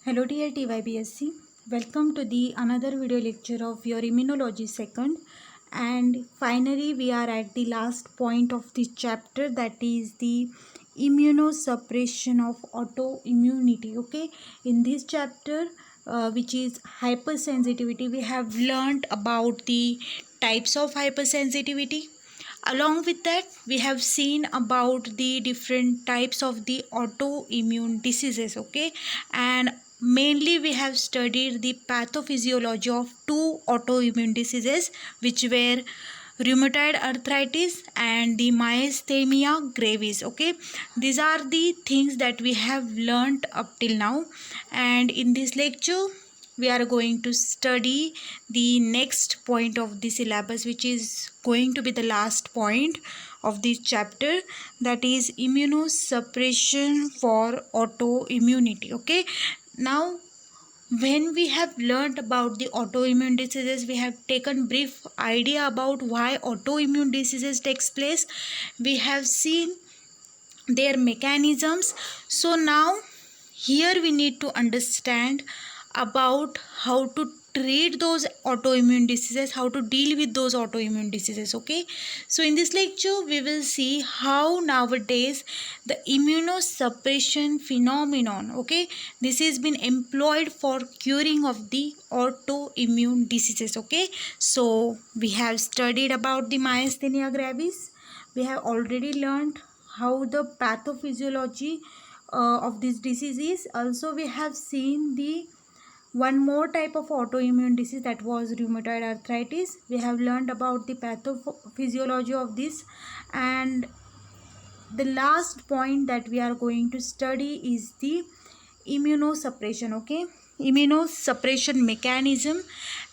Hello dear TYBSC, welcome to the another video lecture of your immunology second, and finally we are at the last point of this chapter, that is the immunosuppression of autoimmunity. Okay, in this chapter which is hypersensitivity, we have learned about the types of hypersensitivity. Along with that, we have seen about the different types of the autoimmune diseases. Okay, and mainly we have studied the pathophysiology of two autoimmune diseases, which were rheumatoid arthritis and the myasthenia gravis. Okay, these are the things that we have learned up till now, and in this lecture we are going to study the next point of the syllabus, which is going to be the last point of this chapter, that is immunosuppression for autoimmunity. Okay, now when we have learned about the autoimmune diseases, we have taken brief idea about why autoimmune diseases takes place. We have seen their mechanisms. So now here we need to understand about how to treat those autoimmune diseases, how to deal with those autoimmune diseases. Okay, so in this lecture we will see how nowadays the immunosuppression phenomenon, okay, this has been employed for curing of the autoimmune diseases. Okay, so we have studied about the myasthenia gravis. We have already learned how the pathophysiology of this disease is. Also we have seen the one more type of autoimmune disease, that was rheumatoid arthritis. We have learned about the pathophysiology of this, and the last point that we are going to study is the immunosuppression. Okay, immunosuppression mechanism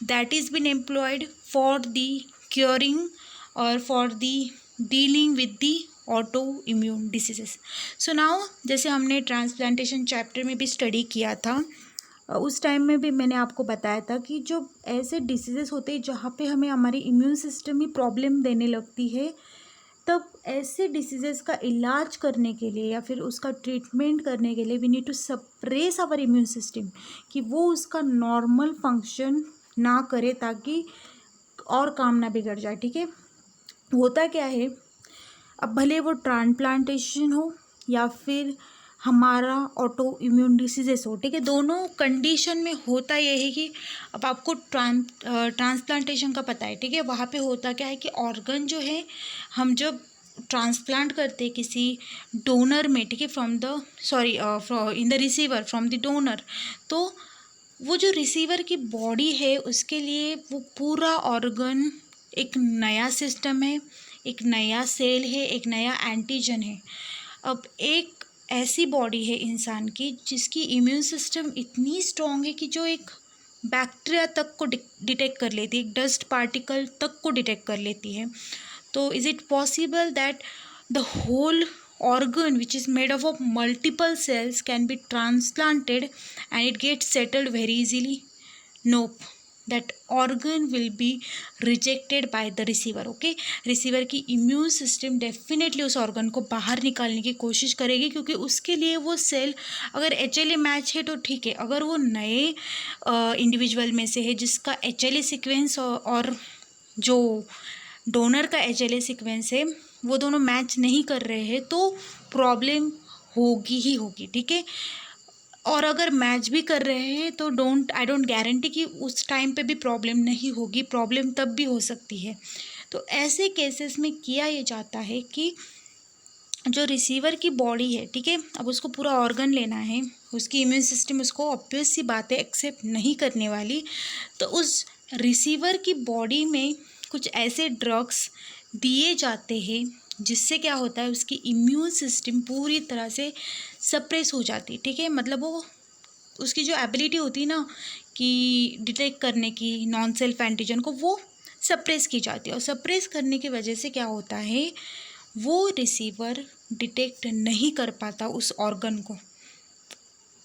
that is been employed for the curing or for the dealing with the autoimmune diseases. So now जैसे हमने transplantation chapter में भी study किया था, उस time में भी मैंने आपको बताया था कि जो ऐसे डिसीजेस होते हैं जहाँ पे हमें हमारी इम्यून सिस्टम ही प्रॉब्लम देने लगती है, तब ऐसे डिसीजेस का इलाज करने के लिए या फिर उसका ट्रीटमेंट करने के लिए we need to suppress our immune system, कि वो उसका नॉर्मल फंक्शन ना करे ताकि और काम ना बिगड़ जाए. ठीक है, होता क्या है, अब भले वो ट्रांसप्लांटेशन हो या फिर हमारा ऑटो इम्यून डिसीजेस हो, ठीक है, दोनों कंडीशन में होता ये है कि अब आपको ट्रांसप्लांटेशन का पता है, ठीक है, वहाँ पे होता क्या है कि ऑर्गन जो है हम जब ट्रांसप्लांट करते किसी डोनर में, ठीक है, from the in the receiver from the donor, तो वो जो रिसीवर की बॉडी है उसके लिए वो पूरा ऑर्गन एक नया सिस्टम है, एक नया सेल है, एक नया एंटीजन है. अब एक ऐसी बॉडी है इंसान की जिसकी इम्यून सिस्टम इतनी स्ट्रॉन्ग है कि जो एक बैक्टीरिया तक को डिटेक्ट कर लेती है, एक डस्ट पार्टिकल तक को डिटेक्ट कर लेती है. तो is it possible that the whole organ which is made up of multiple cells can be transplanted and it gets settled very easily? Nope, that organ will be rejected by the receiver. Okay, receiver की immune system definitely उस organ को बाहर निकालने की कोशिश करेगी, क्योंकि उसके लिए वो सेल अगर HLA मैच है तो ठीक है, अगर वो नए इंडिविजुअल में से है जिसका HLA सीक्वेंस और जो डोनर का HLA सीक्वेंस है वो दोनों मैच नहीं कर रहे हैं, तो प्रॉब्लम होगी ही होगी. ठीक है, और अगर मैच भी कर रहे हैं तो आई डोंट गारंटी कि उस टाइम पे भी प्रॉब्लम नहीं होगी, प्रॉब्लम तब भी हो सकती है. तो ऐसे केसेस में किया ये जाता है कि जो रिसीवर की बॉडी है, ठीक है, अब उसको पूरा ऑर्गन लेना है, उसकी इम्यून सिस्टम उसको ऑब्वियस सी बात है एक्सेप्ट नहीं करने वाली, तो उस रिसीवर की बॉडी में कुछ ऐसे ड्रग्स दिए जाते हैं जिससे क्या होता है, उसकी इम्यून सिस्टम पूरी तरह से सप्रेस हो जाती है. ठीक है, मतलब वो उसकी जो एबिलिटी होती है ना कि डिटेक्ट करने की नॉन सेल्फ एंटीजन को, वो सप्रेस की जाती है. और सप्रेस करने की वजह से क्या होता है, वो रिसीवर डिटेक्ट नहीं कर पाता उस ऑर्गन को,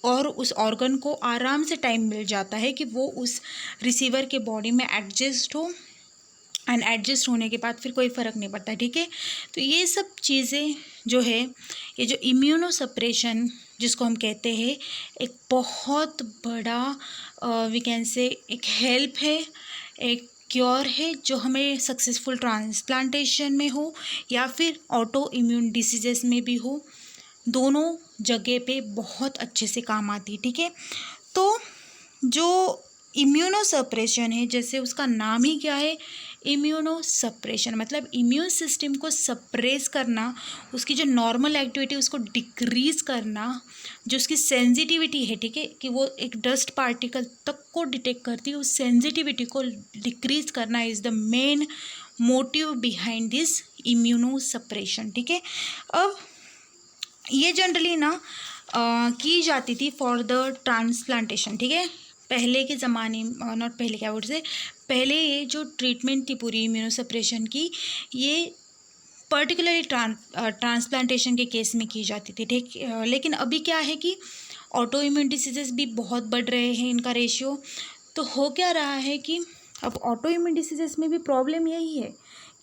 और उस ऑर्गन को आराम से टाइम मिल जाता है कि वो उस रिसीवर के बॉडी में एडजस्ट हो एंड एडजस्ट होने के बाद फिर कोई फ़र्क नहीं पड़ता, ठीक है। तो ये सब चीज़ें जो है, ये जो इम्यूनो सप्रेशन जिसको हम कहते हैं, एक बहुत बड़ा वी कैन से एक हेल्प है, एक क्योर है, जो हमें सक्सेसफुल ट्रांसप्लांटेशन में हो या फिर ऑटो इम्यून डिसीजेस में भी हो, दोनों जगह पे बहुत अच्छे से काम आती है, ठीक है। तो जो इम्यूनो सप्रेशन है, जैसे उसका नाम ही क्या है, इम्यूनो सप्रेशन, मतलब इम्यून सिस्टम को सप्रेस करना, उसकी जो नॉर्मल एक्टिविटी उसको डिक्रीज़ करना, जो उसकी सेंसिटिविटी है, ठीक है, कि वो एक डस्ट पार्टिकल तक को डिटेक्ट करती है, उस सेंसिटिविटी को डिक्रीज़ करना is the main motive behind this immuno suppression, ठीक है। अब ये जनरली ना की जाती थी फॉर द ट्रांसप्लांटेशन, ठीक है। पहले के ज़माने, नॉट पहले, क्या बोलते से, पहले ये जो ट्रीटमेंट थी पूरी इम्यूनोसप्रेशन की, ये पर्टिकुलरली ट्रांसप्लांटेशन के केस में की जाती थी, ठीक। लेकिन अभी क्या है कि ऑटो इम्यून डिसीजेस भी बहुत बढ़ रहे हैं, इनका रेशियो। तो हो क्या रहा है कि अब ऑटो इम्यून डिसीजेस में भी प्रॉब्लम यही है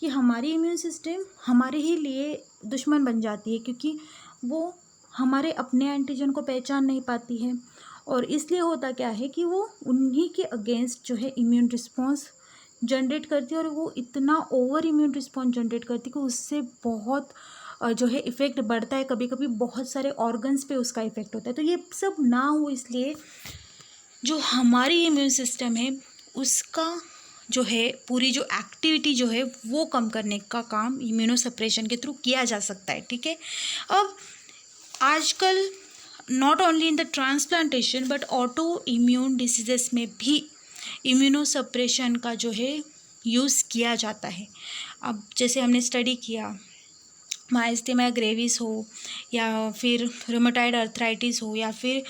कि हमारी इम्यून सिस्टम हमारे ही लिए दुश्मन बन जाती है, क्योंकि वो हमारे अपने एंटीजन को पहचान नहीं पाती है, और इसलिए होता क्या है कि वो उन्हीं के अगेंस्ट जो है इम्यून रिस्पॉन्स जनरेट करती है, और वो इतना ओवर इम्यून रिस्पॉन्स जनरेट करती है कि उससे बहुत जो है इफ़ेक्ट बढ़ता है, कभी कभी बहुत सारे ऑर्गन्स पे उसका इफ़ेक्ट होता है। तो ये सब ना हो, इसलिए जो हमारी इम्यून सिस्टम है उसका जो है पूरी जो एक्टिविटी जो है वो कम करने का काम इम्यूनो सप्रेशन के थ्रू किया जा सकता है, ठीक है। अब आजकल not only in the transplantation but auto immune diseases में भी इम्यूनो सप्रेशन का जो है यूज़ किया जाता है। अब जैसे हमने स्टडी किया, माइस्थेमिया ग्रेविस हो, या फिर रूमेटॉइड अर्थराइटिस हो, या फिर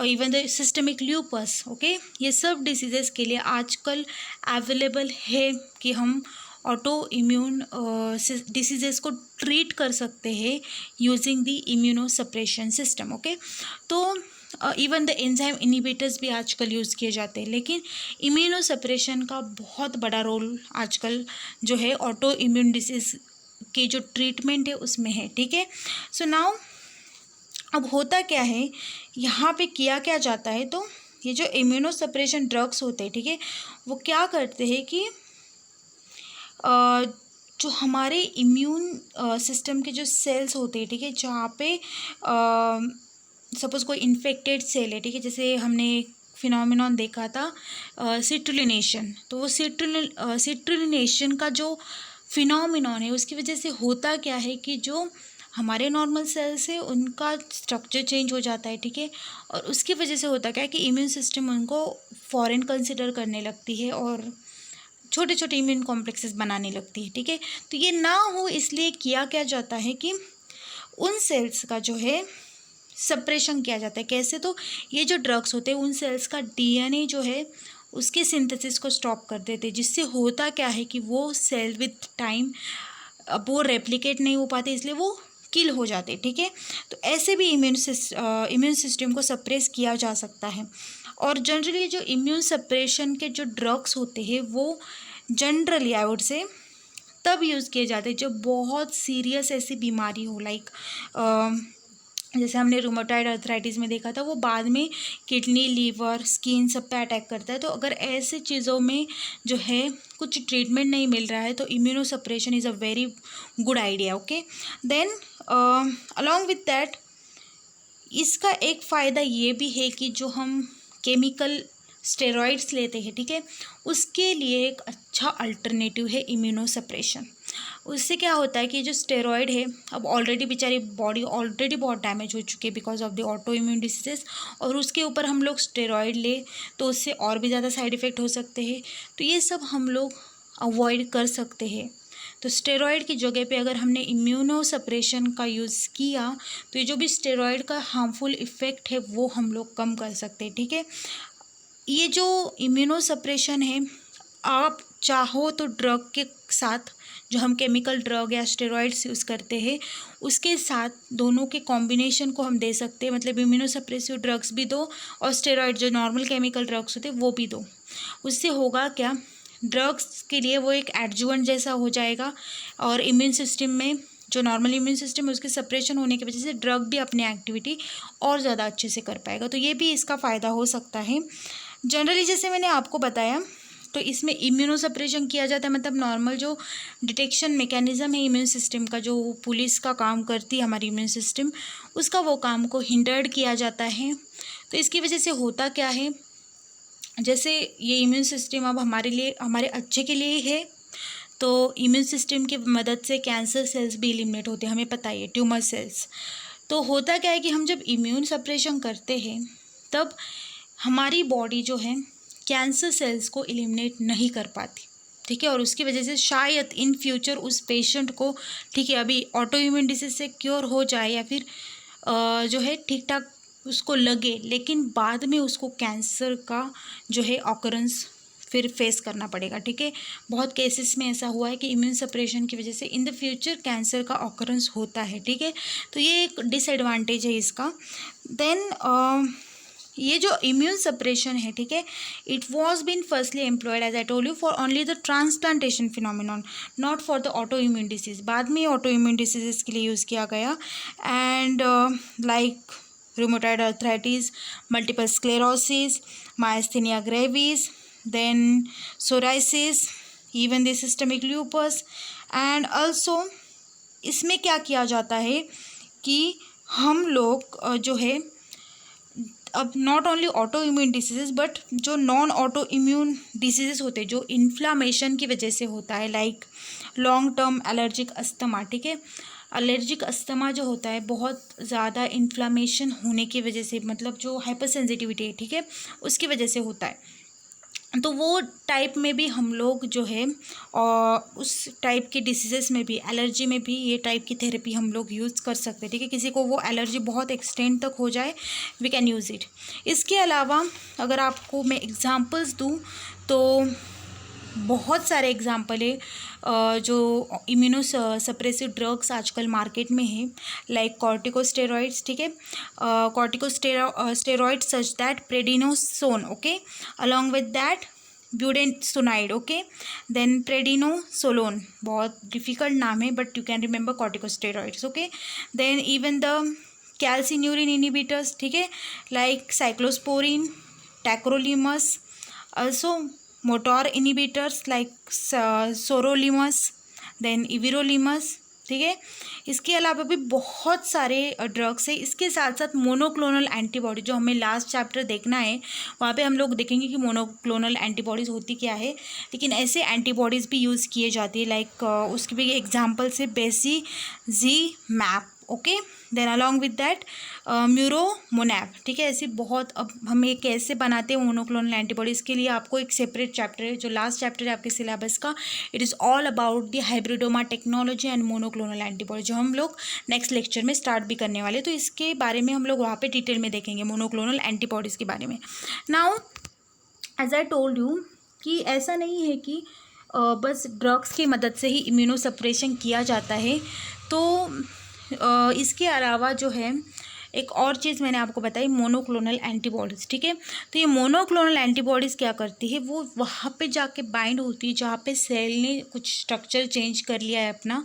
even the systemic lupus, okay, ये सब डिसीजेस के लिए आजकल अवेलेबल है कि हम ऑटो इम्यून डिसीजेस को ट्रीट कर सकते हैं using the immuno suppression system, okay. तो इवन द एंजाइम इनिबिटर्स भी आजकल यूज़ किए जाते हैं, लेकिन इम्यूनो सप्रेशन का बहुत बड़ा रोल आजकल जो है ऑटो इम्यून डिसीज की जो ट्रीटमेंट है उसमें है, ठीक है। सो नाउ अब होता क्या है, यहाँ पे किया क्या जाता है, तो ये जो इम्यूनो सप्रेशन ड्रग्स होते हैं, ठीक है, वो क्या करते हैं कि जो हमारे इम्यून सिस्टम के जो सेल्स होते हैं, ठीक है, जहाँ पे सपोज़ कोई इन्फेक्टेड सेल है, ठीक है, जैसे हमने फिनोमिनॉन देखा था सिट्रुलिनेशन, तो वो सिट्रुलिनेशन का जो फिनोमिनॉन है उसकी वजह से होता क्या है कि जो हमारे नॉर्मल सेल्स है उनका स्ट्रक्चर चेंज हो जाता है, ठीक है, और उसकी वजह से होता क्या है कि इम्यून सिस्टम उनको फॉरेन कंसिडर करने लगती है और छोटे छोटे इम्यून कॉम्प्लेक्सेस बनाने लगती है, ठीक है। तो ये ना हो इसलिए किया क्या जाता है कि उन सेल्स का जो है सप्रेशन किया जाता है। कैसे, तो ये जो ड्रग्स होते हैं उन सेल्स का डीएनए जो है उसके सिंथेसिस को स्टॉप कर देते हैं, जिससे होता क्या है कि वो सेल विथ टाइम अब वो रेप्लिकेट नहीं हो पाते, इसलिए वो किल हो जाते, ठीक है। तो ऐसे भी इम्यून सिस्टम को सप्रेस किया जा सकता है। और जनरली जो इम्यून सप्रेशन के जो ड्रग्स होते हैं वो जनरली आई वुड से तब यूज़ किए जाते हैं जब बहुत सीरियस ऐसी बीमारी हो, लाइक जैसे हमने रूमेटॉइड अर्थराइटिस में देखा था, वो बाद में किडनी, लीवर, स्किन सब पे अटैक करता है। तो अगर ऐसे चीज़ों में जो है कुछ ट्रीटमेंट नहीं मिल रहा है तो immunosuppression is a very good idea, okay. Then along with that इसका एक फ़ायदा ये भी है कि जो हम केमिकल स्टेरॉइड्स लेते हैं, ठीक है, उसके लिए एक अच्छा अल्टरनेटिव है इम्यूनो सप्रेशन। उससे क्या होता है कि जो स्टेरॉइड है, अब ऑलरेडी बेचारी बॉडी ऑलरेडी बहुत डैमेज हो चुकी है because of the auto immune diseases, और उसके ऊपर हम लोग स्टेरॉइड ले तो उससे और भी ज़्यादा साइड इफ़ेक्ट हो सकते हैं। तो ये सब हम लोग अवॉइड कर सकते हैं। तो स्टेरॉइड की जगह पे अगर हमने इम्यूनो सप्रेशन का यूज़ किया तो ये जो भी स्टेरॉइड का हार्मफुल इफ़ेक्ट है वो हम लोग कम कर सकते हैं, ठीक है। ये जो इम्यूनो सप्रेशन है, आप चाहो तो ड्रग के साथ, जो हम केमिकल ड्रग या स्टेरॉइड्स यूज़ करते हैं उसके साथ दोनों के कॉम्बिनेशन को हम दे सकते हैं, मतलब इम्यूनो सप्रेसिव ड्रग्स भी दो और स्टेरॉइड जो नॉर्मल केमिकल ड्रग्स होते हैं वो भी दो। उससे होगा क्या, ड्रग्स के लिए वो एक एडजुवेंट जैसा हो जाएगा और इम्यून सिस्टम में जो नॉर्मल इम्यून सिस्टम है उसके सप्रेशन होने की वजह से ड्रग भी अपनी एक्टिविटी और ज़्यादा अच्छे से कर पाएगा। तो ये भी इसका फ़ायदा हो सकता है। जनरली जैसे मैंने आपको बताया तो इसमें इम्यूनो सप्रेशन किया जाता है, मतलब नॉर्मल जो डिटेक्शन मैकेनिज़्म है इम्यून सिस्टम का, जो पुलिस का काम करती है हमारी इम्यून सिस्टम, उसका वो काम को हिंडर्ड किया जाता है। तो इसकी वजह से होता क्या है, जैसे ये इम्यून सिस्टम अब हमारे लिए हमारे अच्छे के लिए ही है, तो इम्यून सिस्टम की मदद से कैंसर सेल्स भी एलिमिनेट होते हैं, हमें पता ही है, ट्यूमर सेल्स। तो होता क्या है कि हम जब इम्यून सप्रेशन करते हैं तब हमारी बॉडी जो है कैंसर सेल्स को एलिमिनेट नहीं कर पाती, ठीक है। और उसकी वजह से शायद इन फ्यूचर उस पेशेंट को, ठीक है, अभी ऑटो इम्यून डिसीज से क्योर हो जाए या फिर जो है ठीक ठाक उसको लगे, लेकिन बाद में उसको कैंसर का जो है ऑकरेंस फिर फेस करना पड़ेगा, ठीक है। बहुत केसेस में ऐसा हुआ है कि इम्यून सप्रेशन की वजह से इन द फ्यूचर कैंसर का ऑकरेंस होता है, ठीक है। तो ये एक डिसएडवांटेज है इसका। देन ये जो इम्यून सप्रेशन है, ठीक है, it was been firstly employed as I told you for only the transplantation phenomenon, not for the autoimmune disease. बाद में ऑटो इम्यून डिसीज़ के लिए यूज़ किया गया। And like rheumatoid arthritis, multiple sclerosis, myasthenia gravis, then psoriasis, even the systemic lupus। and also इसमें क्या किया जाता है कि हम लोग जो है अब not only auto immune diseases but जो नॉन ऑटो इम्यून डिसीजेज होते हैं जो इन्फ्लामेशन की वजह से होता है, like long term allergic asthma, ठीक है। एलर्जिक अस्थमा जो होता है बहुत ज़्यादा इन्फ्लामेशन होने की वजह से, मतलब जो हाइपर सेंसिटिविटी है, ठीक है, उसकी वजह से होता है। तो वो टाइप में भी हम लोग जो है और उस टाइप के डिसीज़ेस में भी, एलर्जी में भी ये टाइप की थेरेपी हम लोग यूज़ कर सकते हैं, ठीक है। किसी को वो एलर्जी बहुत एक्सटेंड तक हो जाए, वी कैन यूज़ इट। इसके अलावा अगर आपको मैं एग्जांपल्स दूं तो बहुत सारे एग्जाम्पल है जो इम्यूनो सप्रेसिव ड्रग्स आजकल मार्केट में है, लाइक कॉर्टिकोस्टेरॉइड्स, ठीक है। Corticosteroids such that prednisone, okay, along with that budesonide, okay, then prednisolone, बहुत डिफिकल्ट नाम है but you can remember corticosteroids, okay. Then even the calcineurin inhibitors, ठीक है, like cyclosporine, tacrolimus, also motor inhibitors like sirolimus, then everolimus, ठीक है। इसके अलावा भी बहुत सारे ड्रग्स है। इसके साथ साथ मोनोक्लोनल एंटीबॉडी, जो हमें लास्ट चैप्टर देखना है वहाँ पे हम लोग देखेंगे कि मोनोक्लोनल एंटीबॉडीज़ होती क्या है, लेकिन ऐसे एंटीबॉडीज़ भी यूज़ किए जाती है, लाइक उसकी भी एग्जांपल्स है bevacizumab, okay, then along with that muromonab, ठीक है। ऐसी बहुत, अब हम ये कैसे बनाते हैं मोनोक्लोनल एंटीबॉडीज़ के लिए आपको एक सेपरेट चैप्टर है जो लास्ट चैप्टर है आपके सिलेबस का, it is all about the hybridoma technology and monoclonal antibody, जो हम लोग नेक्स्ट लेक्चर में स्टार्ट भी करने वाले, तो इसके बारे में हम लोग वहाँ पे डिटेल में देखेंगे मोनोक्लोनल एंटीबॉडीज़ के बारे में। Now as I told you कि ऐसा नहीं है कि बस ड्रग्स की मदद से ही इम्यूनो सप्रेशन किया जाता है, तो इसके अलावा जो है एक और चीज़ मैंने आपको बताई, मोनोक्लोनल एंटीबॉडीज़, ठीक है। तो ये मोनोक्लोनल एंटीबॉडीज़ क्या करती है, वो वहाँ पे जाके बाइंड होती है जहाँ पे सेल ने कुछ स्ट्रक्चर चेंज कर लिया है अपना,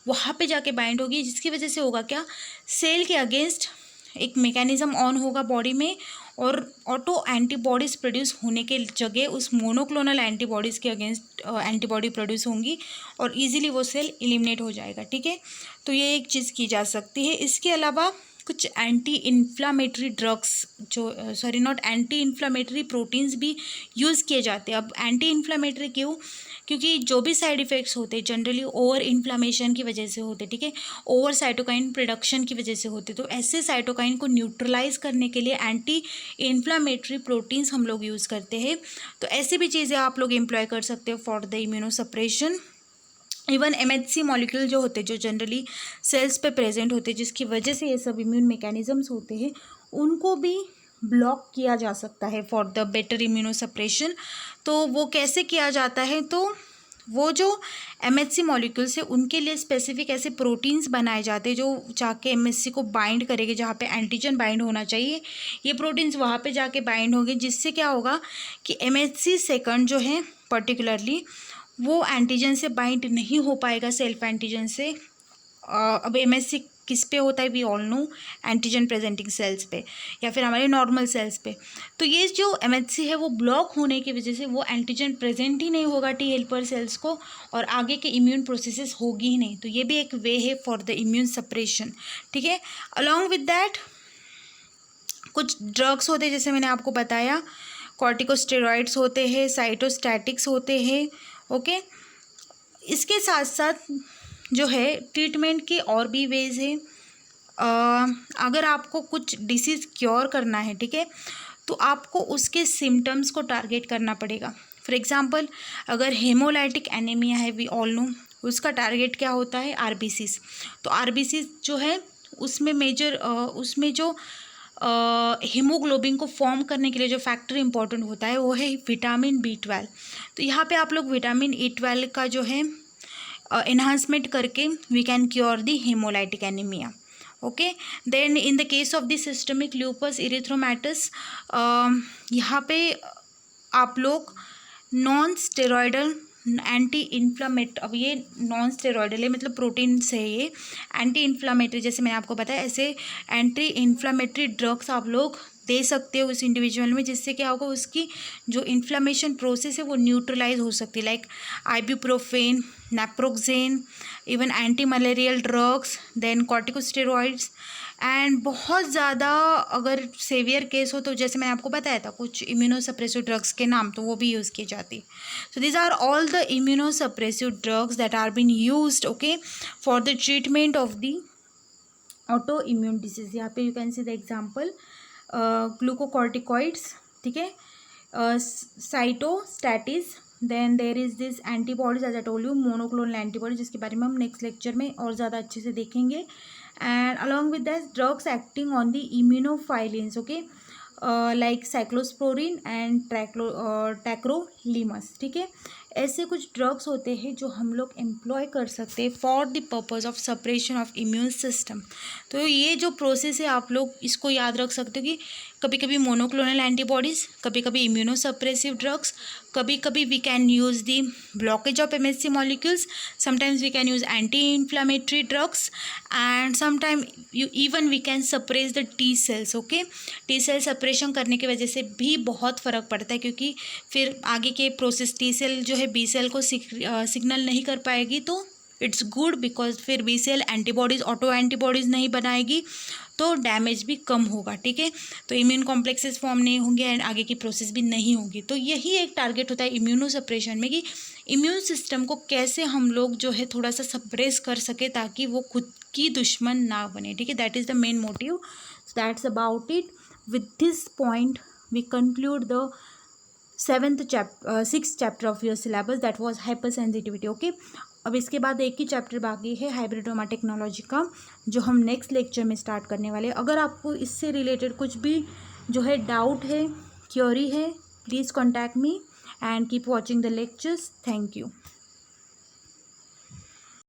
वहाँ पे जाके बाइंड होगी, जिसकी वजह से होगा क्या, सेल के अगेंस्ट एक मैकेनिज़्म ऑन होगा बॉडी में और ऑटो एंटीबॉडीज़ प्रोड्यूस होने के जगह उस मोनोक्लोनल एंटीबॉडीज़ के अगेंस्ट एंटीबॉडी प्रोड्यूस होंगी और इजीली वो सेल एलिमिनेट हो जाएगा, ठीक है। तो ये एक चीज़ की जा सकती है। इसके अलावा कुछ एंटी इन्फ्लामेटरी ड्रग्स, जो sorry not anti inflammatory proteins भी यूज़ किए जाते हैं। अब एंटी इन्फ्लामेटरी क्यों, क्योंकि जो भी साइड इफ़ेक्ट्स होते हैं जनरली ओवर इन्फ्लामेशन की वजह से होते, ठीक है, ओवर साइटोकाइन प्रोडक्शन की वजह से होते, तो ऐसे साइटोकाइन को न्यूट्रलाइज करने के लिए एंटी इन्फ्लामेटरी प्रोटीन्स हम लोग यूज़ करते हैं। तो ऐसी भी चीज़ें आप लोग एम्प्लॉय कर सकते हो for the immuno suppression. Even MHC molecule जो होते हैं, जो जनरली सेल्स पे प्रेजेंट होते हैं, जिसकी वजह से ये सब इम्यून मैकेनिज़म्स होते हैं, उनको भी ब्लॉक किया जा सकता है for the better immuno suppression. तो वो कैसे किया जाता है, तो वो जो MHC मॉलिक्यूल्स है उनके लिए स्पेसिफिक ऐसे प्रोटीन्स बनाए जाते हैं जो जाके MHC को बाइंड करेंगे, जहाँ पे एंटीजन बाइंड होना चाहिए ये प्रोटीन्स वहाँ पे जाके बाइंड होंगे, जिससे क्या होगा कि MHC सेकंड जो है पर्टिकुलरली वो एंटीजन से बाइंड नहीं हो पाएगा, सेल्फ एंटीजन से। अब MHC किस पे होता है, we all know, antigen presenting cells पे या फिर हमारे नॉर्मल सेल्स पे। तो ये जो MHC है वो ब्लॉक होने की वजह से वो एंटीजन प्रेजेंट ही नहीं होगा T हेल्पर सेल्स को, और आगे के इम्यून प्रोसेसेस होगी ही नहीं। तो ये भी एक वे है फॉर द इम्यून सप्रेशन, ठीक है। अलॉन्ग विद दैट कुछ ड्रग्स होते हैं, जैसे मैंने आपको बताया, कॉर्टिकोस्टेरॉइड्स होते हैं, साइटोस्टैटिक्स होते हैं, ओके। इसके साथ साथ जो है ट्रीटमेंट के और भी वेज है। अगर आपको कुछ डिसीज़ क्योर करना है, ठीक है, तो आपको उसके सिम्टम्स को टारगेट करना पड़ेगा। फॉर एग्जांपल अगर हेमोलाइटिक एनीमिया है, वी ऑल नो, उसका टारगेट क्या होता है, RBCs। तो RBCs जो है उसमें मेजर उसमें जो हीमोग्लोबिन को फॉर्म करने के लिए जो फैक्टर इंपॉर्टेंट होता है वो है विटामिन B12। तो यहाँ पे आप लोग विटामिन B12 का जो है enhancement करके we can cure the hemolytic anemia, okay। then in the case of the systemic lupus erythematosus यहाँ पे आप लोग नॉन स्टेरॉयडल एंटी इन्फ्लामेट, अब ये नॉन स्टेरॉयडल है मतलब प्रोटीन से है, ये एंटी इन्फ्लामेटरी, जैसे मैंने आपको बताया ऐसे एंटी इन्फ्लामेटरी ड्रग्स आप लोग दे सकते हो उस इंडिविजुअल में, जिससे क्या होगा उसकी जो इन्फ्लामेशन प्रोसेस है वो न्यूट्रलाइज हो सकती है, like ibuprofen, naproxen, even anti malarial drugs, then corticosteroids. And बहुत ज़्यादा अगर सेवियर केस हो तो जैसे मैंने आपको बताया था कुछ इम्यूनोसप्रेसिव ड्रग्स के नाम, तो वो भी यूज़ की जाती है। So these are all the immunosuppressive drugs that are been used, okay, for the treatment of the autoimmune disease. यहाँ पे you can see the example glucocorticoids, ठीक है, cytostatics, then there is this antibodies as I told you, monoclonal antibody, जिसके बारे में हम next lecture में और ज़्यादा अच्छे से देखेंगे। And along with that drugs acting on the immunophilins, okay, like cyclosporine and tacrolimus, ठीक है। ऐसे कुछ ड्रग्स होते हैं जो हम लोग एम्प्लॉय कर सकते हैं for the purpose of suppression of immune system. तो ये जो प्रोसेस है आप लोग इसको याद रख सकते हो कि कभी कभी मोनोक्लोनल एंटीबॉडीज़, कभी कभी इम्यूनोसप्रेसिव ड्रग्स, कभी कभी we can use the blockage of MHC molecules, sometimes we can use anti inflammatory drugs, and sometime even we can suppress the T cells, okay. T cell suppression करने की वजह से भी बहुत फ़र्क पड़ता है, क्योंकि फिर आगे के प्रोसेस T सेल जो है B सेल को सिग्नल नहीं कर पाएगी, तो इट्स गुड बिकॉज फिर B cell antibodies, autoantibodies नहीं बनाएगी तो डैमेज भी कम होगा, ठीक है। तो इम्यून कॉम्प्लेक्सेस फॉर्म नहीं होंगे एंड आगे की प्रोसेस भी नहीं होगी। तो यही एक टारगेट होता है इम्यूनोसप्रेशन में कि इम्यून सिस्टम को कैसे हम लोग जो है थोड़ा सा सप्रेस कर सके ताकि वो खुद की दुश्मन ना बने, ठीक है। That is the main motive. So that's about it. With this point we conclude the 6th chapter of your syllabus, that was hypersensitivity, okay. अब इसके बाद एक ही चैप्टर बाकी है हाइब्रिडोमा टेक्नोलॉजी का, जो हम नेक्स्ट लेक्चर में स्टार्ट करने वाले हैं। अगर आपको इससे रिलेटेड कुछ भी जो है डाउट है, क्वेरी है, please contact me and keep watching the lectures. Thank you.